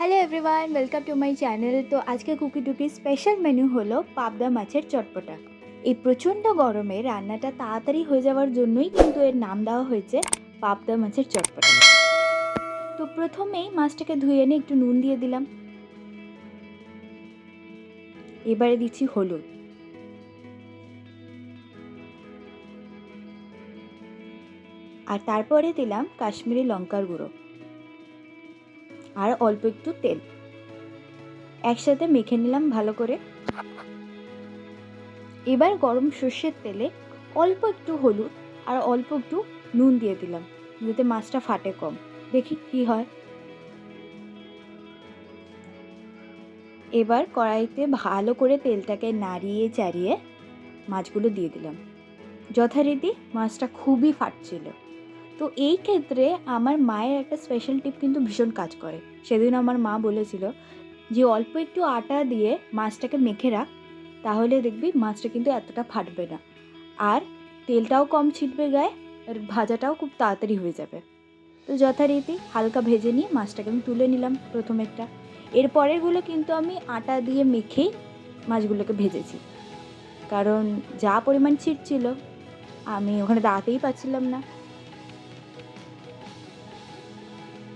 Hello everyone, welcome to my channel. তো আজকে cookie টুকির special menu হলো পাবদা মাছের চটপটা। এই প্রচণ্ড গরমে রান্নাটা তাড়াতাড়ি হয়ে যাওয়ার জন্যই কিন্তু এর নাম দেওয়া হয়েছে পাবদা মাছের চটপটা। তো প্রথমেই মাছটাকে ধুয়ে এনে একটু নুন দিয়ে দিলাম, এবারে দিচ্ছি হলুদ, আর তারপরে দিলাম কাশ্মীরি লঙ্কার গুঁড়ো আর অল্প একটু তেল। একসাথে মেখে নিলাম ভালো করে। এবার গরম সর্ষের তেলে অল্প একটু হলুদ আর অল্প একটু নুন দিয়ে দিলাম, যাতে মাছটা ফাটে কম। দেখি কি হয়। এবার কড়াইতে ভালো করে তেলটাকে নাড়িয়ে চাড়িয়ে মাছগুলো দিয়ে দিলাম। যথারীতি মাছটা খুবই ফাটছিল। তো এই ক্ষেত্রে আমার মায়ের একটা স্পেশাল টিপ কিন্তু ভীষণ কাজ করে। সেদিন আমার মা বলেছিল যে অল্প একটু আটা দিয়ে মাছটাকে মেখে রাখ, তাহলে দেখবি মাছটা কিন্তু এতটা ফাটবে না, আর তেলটাও কম ছিটবে গায়ে, আর ভাজাটাও খুব তাড়াতাড়ি হয়ে যাবে। তো যথারীতি হালকা ভেজে নিয়ে মাছটাকে আমি তুলে নিলাম প্রথমেরটা। এরপরেরগুলো কিন্তু আমি আটা দিয়ে মেখেই মাছগুলোকে ভেজেছি, কারণ যা পরিমাণ ছিটছিল আমি ওখানে দাঁড়াতেই পারছিলাম না।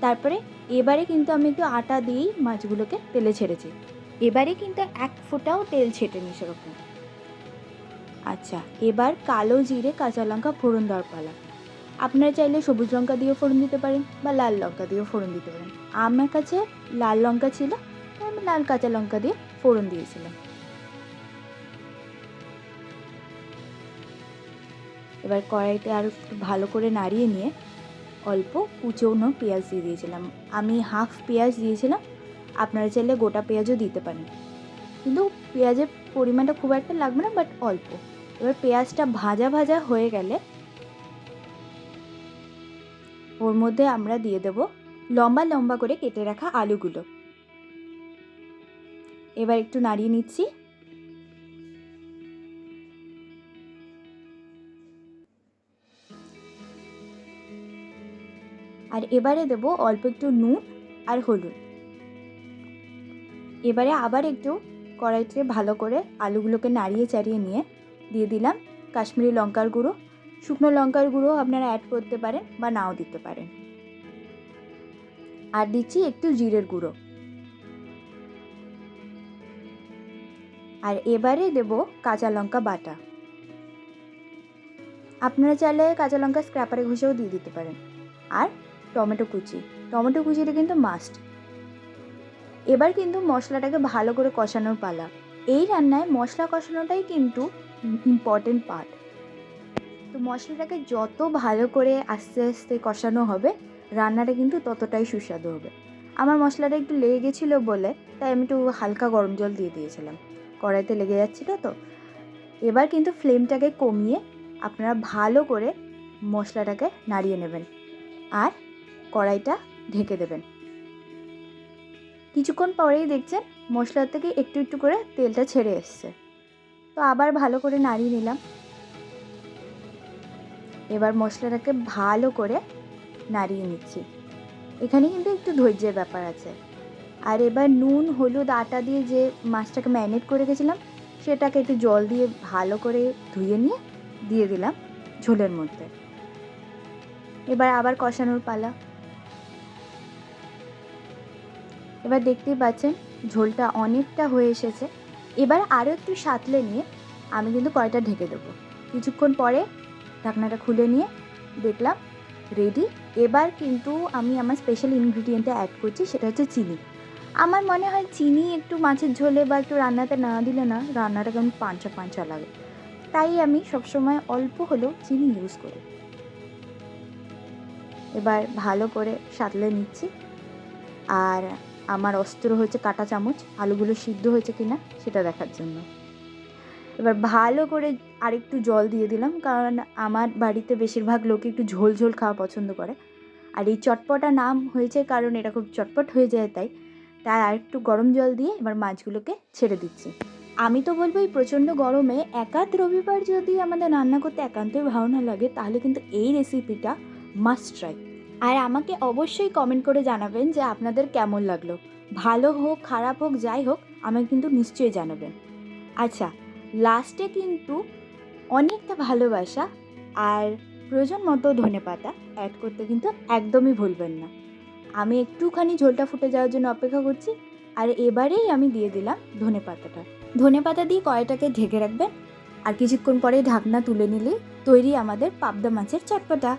তারপরে এবারে কিন্তু আমি একটু আটা দিয়েই মাছগুলোকে তেলে ছেড়েছি। এবারে কিন্তু এক ফোঁটাও তেল ছেটেনি সেরকম। আচ্ছা, এবার কালো জিরে কাঁচা লঙ্কা ফোড়ন দেওয়ার পালা। আপনারা চাইলে সবুজ লঙ্কা দিয়েও ফোড়ন দিতে পারেন বা লাল লঙ্কা দিয়েও ফোড়ন দিতে পারেন। আমার কাছে লাল লঙ্কা ছিল, তাই আমি লাল কাঁচা লঙ্কা দিয়ে ফোড়ন দিয়েছিলাম। এবার কড়াইতে আরও একটু ভালো করে নাড়িয়ে নিয়ে অল্প কুচনো পেঁয়াজ দিয়ে দিয়েছিলাম। আমি হাফ পেঁয়াজ দিয়েছিলাম, আপনারা চাইলে গোটা পেঁয়াজও দিতে পারেন, কিন্তু পেঁয়াজের পরিমাণটা খুব একটা লাগবে না, বাট অল্প। এবার পেঁয়াজটা ভাজা ভাজা হয়ে গেলে ওর মধ্যে আমরা দিয়ে দেব লম্বা লম্বা করে কেটে রাখা আলুগুলো। এবার একটু নাড়িয়ে নিচ্ছি। আর এবারে দেব অল্প একটু নুন আর হলুদ। এবারে আবার একটু কড়াইতে ভালো করে আলুগুলোকে নাড়িয়ে চাড়িয়ে নিয়ে দিয়ে দিলাম কাশ্মীরি লঙ্কার গুঁড়ো। শুকনো লঙ্কার গুঁড়ো আপনারা অ্যাড করতে পারেন বা নাও দিতে পারেন। আর দিচ্ছি একটু জিরের গুঁড়ো। আর এবারে দেব কাঁচা লঙ্কা বাটা। আপনারা চাইলে কাঁচা লঙ্কা স্ক্র্যাপারে ঘষেও দিয়ে দিতে পারেন। আর টমেটো কুচি, টমেটো কুচিটা কিন্তু মাস্ট। এবার কিন্তু মশলাটাকে ভালো করে কষানোর পালা। এই রান্নায় মশলা কষানোটাই কিন্তু ইম্পর্টেন্ট পার্ট। তো মশলাটাকে যত ভালো করে আস্তে আস্তে কষানো হবে, রান্নাটা কিন্তু ততটাই সুস্বাদু হবে। আমার মশলাটা একটু লেগে গেছিলো বলে তাই আমি একটু হালকা গরম জল দিয়ে দিয়েছিলাম, কড়াইতে লেগে যাচ্ছিলো তো। এবার কিন্তু ফ্লেমটাকে কমিয়ে আপনারা ভালো করে মশলাটাকে নাড়িয়ে নেবেন আর কড়াইটা ঢেকে দেবেন। কিছুক্ষণ পরেই দেখছেন মশলার থেকে একটু একটু করে তেলটা ছেড়ে এসছে। তো আবার ভালো করে নাড়িয়ে নিলাম। এবার মশলাটাকে ভালো করে নাড়িয়ে নিচ্ছি। এখানে কিন্তু একটু ধৈর্যের ব্যাপার আছে। আর এবার নুন হলুদ আটা দিয়ে যে মাছটাকে ম্যারিনেট করে রেখেছিলাম, সেটাকে একটু জল দিয়ে ভালো করে ধুয়ে নিয়ে দিয়ে দিলাম ঝোলের মধ্যে। এবার আবার কষানোর পালা। এবার দেখতেই পাচ্ছেন ঝোলটা অনেকটা হয়ে এসেছে। এবার আরও একটু সাঁতলে নিয়ে আমি কিন্তু কড়াইটা ঢেকে দেবো। কিছুক্ষণ পরে ঢাকনাটা খুলে নিয়ে দেখলাম রেডি। এবার কিন্তু আমি আমার স্পেশাল ইনগ্রিডিয়েন্টটা অ্যাড করছি, সেটা হচ্ছে চিনি। আমার মনে হয় চিনি একটু মাছের ঝোলে বা একটু রান্নাতে না দিলে না রান্নাটা কেমন পাঞ্চা পাঞ্চা লাগে, তাই আমি সবসময় অল্প হলেও চিনি ইউজ করি। এবার ভালো করে সাঁতলে নিচ্ছি। আর আমার অস্ত্র হচ্ছে কাঁটা চামচ, আলুগুলো সিদ্ধ হয়েছে কিনা সেটা দেখার জন্য। এবার ভালো করে আরেকটু জল দিয়ে দিলাম, কারণ আমার বাড়িতে বেশিরভাগ লোক একটু ঝোল ঝোল খাওয়া পছন্দ করে। আর এই চটপটা নাম হয়েছে কারণ এটা খুব চটপট হয়ে যায়, তাই আরেকটু গরম জল দিয়ে এবার মাছগুলোকে ছেড়ে দিচ্ছি। আমি তো বলবো এই প্রচণ্ড গরমে একাধ রবিবার যদি আমাদের রান্না করতে একান্তই ভালো না লাগে, তাহলে কিন্তু এই রেসিপিটা মাস্ট ট্রাই। আর আমাকে অবশ্যই কমেন্ট করে জানাবেন যে আপনাদের কেমন লাগলো। ভালো হোক, খারাপ হোক, যাই হোক আমাকে কিন্তু নিশ্চয়ই জানাবেন। আচ্ছা, লাস্টে কিন্তু অনেকটা ভালোবাসা আর প্রয়োজন মতো ধনেপাতা অ্যাড করতে কিন্তু একদমই ভুলবেন না। আমি একটুখানি ঝোলটা ফুটে যাওয়ার জন্য অপেক্ষা করছি, আর এবারেই আমি দিয়ে দিলাম ধনেপাতাটা। ধনেপাতা দিয়ে কড়াইটাকে ঢেকে রাখবেন, আর কিছুক্ষণ পরে ঢাকনা তুলে নিলেই তৈরি আমাদের পাবদা মাছের চটপটা।